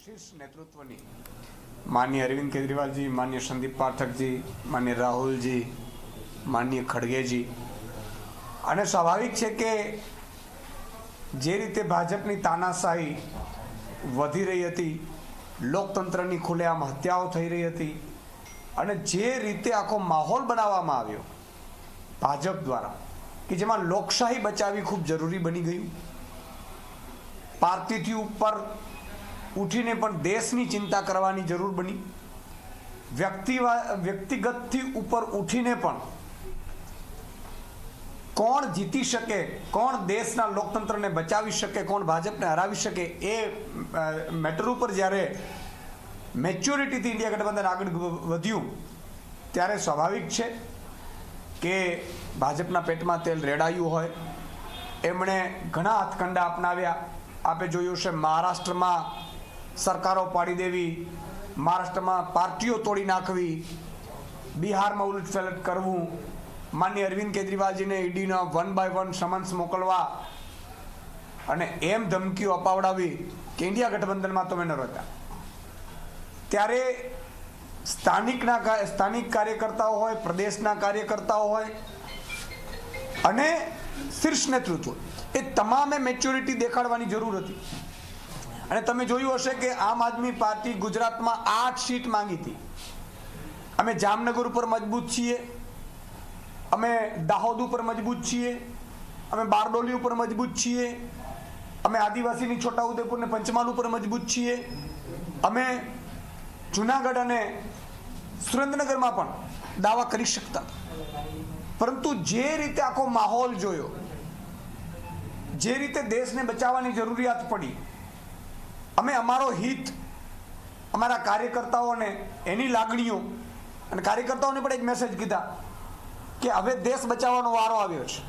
शीर्ष नेतृत्वनी माननीय अरविंद केजरीवाल जी, माननीय संदीप पाठक जी, माननीय राहुल जी, माननीय खड़गे जी, અને સ્વાભાવિક છે કે જે રીતે ભાજપની તાનાશાહી વધી રહી હતી, લોકતંત્રની ખુલ્લેઆમ હત્યાઓ થઈ રહી હતી અને જે રીતે આખો માહોલ બનાવવામાં આવ્યો ભાજપ દ્વારા કે જેમાં લોકશાહી બચાવવી ખૂબ જરૂરી બની ગયું, પાર્ટીથી ઉપર ઉઠીને પણ દેશની ચિંતા કરવાની જરૂર બની, વ્યક્તિગતથી ઉપર ઉઠીને પણ કોણ જીતી શકે, કોણ દેશના લોકતંત્રને બચાવી શકે, કોણ ભાજપને હરાવી શકે, એ મેટર ઉપર જ્યારે મેચ્યોરિટીથી ઇન્ડિયા ગઠબંધન આગળ વધ્યું ત્યારે સ્વાભાવિક છે કે ભાજપના પેટમાં તેલ રેડાયું હોય. એમણે ઘણા હાથકંડા અપનાવ્યા. આપે જોયું છે મહારાષ્ટ્રમાં સરકારો પાડી દેવી, મહારાષ્ટ્રમાં પાર્ટીઓ તોડી નાખવી, બિહારમાં ઉલટફેલટ કરવું, માનનીય અરવિંદ કેજરીવાલજીને ઈડીના 1 by 1 સમન્સ મોકલવા અને એમ ધમકીઓ અપાવડાવી કે ઇન્ડિયા ગઠબંધનમાં તમે ન રહેતા. ત્યારે સ્થાનિક કાર્યકર્તાઓ હોય, પ્રદેશના કાર્યકર્તાઓ હોય અને શીર્ષ નેતૃત્વ, એ તમામે મેચ્યોરિટી દેખાડવાની જરૂર હતી. અને તમે જોયું હશે કે આમ આદમી પાર્ટી ગુજરાતમાં 8 સીટ માંગી હતી. અમે જામનગર ઉપર મજબૂત છીએ, અમે દાહોદ ઉપર મજબૂત છીએ, અમે બારડોલી ઉપર મજબૂત છીએ, અમે આદિવાસીની છોટાઉદેપુર ને પંચમહાલ ઉપર મજબૂત છીએ, અમે જુનાગઢ અને સુરેન્દ્રનગરમાં પણ દાવા કરી શકતા. પરંતુ જે રીતે આખો માહોલ જોયો, જે રીતે દેશને બચાવવાની જરૂરિયાત પડી, અમે અમારો હિત, અમારા કાર્યકર્તાઓને એની લાગણીઓ, અને કાર્યકર્તાઓને પણ એક મેસેજ કીધા કે હવે દેશ બચાવવાનો વારો આવ્યો છે.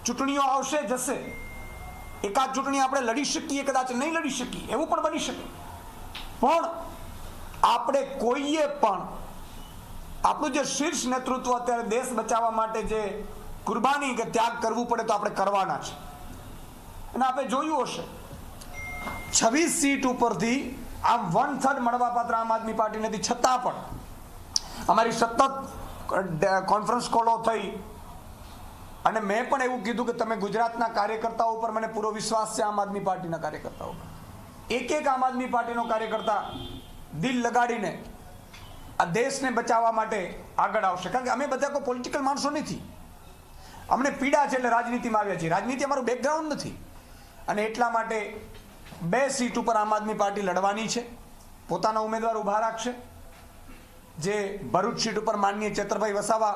ચૂંટણીઓ આવશે જશે, એકાદ ચૂંટણી આપણે લડી શકીએ, કદાચ નહીં લડી શકીએ, એવું પણ બની શકે, પણ આપણે કોઈએ પણ આપણું જે શીર્ષ નેતૃત્વ અત્યારે દેશ બચાવવા માટે જે કુરબાની કે ત્યાગ કરવું પડે તો આપણે કરવાના છે. અને આપણે જોયું હશે 26 સીટ ઉપરથી આમ 1/3 મળવા પાત્ર આમ આદમી પાર્ટી નથી, છતાં પણ અમારી સતત કોન્ફરન્સ કોલો થઈ અને મેં પણ એવું કીધું કે તમે ગુજરાતના કાર્યકર્તાઓ ઉપર મને પૂરો વિશ્વાસ છે, આમ આદમી પાર્ટીના કાર્યકર્તાઓ ઉપર, એક આમ આદમી પાર્ટીનો કાર્યકર્તા દિલ લગાડીને આ દેશને બચાવવા માટે આગળ આવશે. કારણ કે અમે બધા કોઈ પોલિટિકલ માણસો નથી, અમને પીડા છે એટલે રાજનીતિમાં આવ્યા છીએ, રાજનીતિ અમારું બેકગ્રાઉન્ડ નથી. અને એટલા માટે 2 સીટ ઉપર આમ આદમી પાર્ટી લડવાની છે, પોતાના ઉમેદવાર ઊભા રાખશે. જે ભરૂચ સીટ ઉપર માનનીય ચેતરભાઈ વસાવા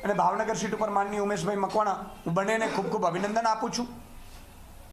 અને ભાવનગર સીટ ઉપર માનનીય ઉમેશભાઈ મકવાણા, હું બંનેને ખૂબ ખૂબ અભિનંદન આપું છું.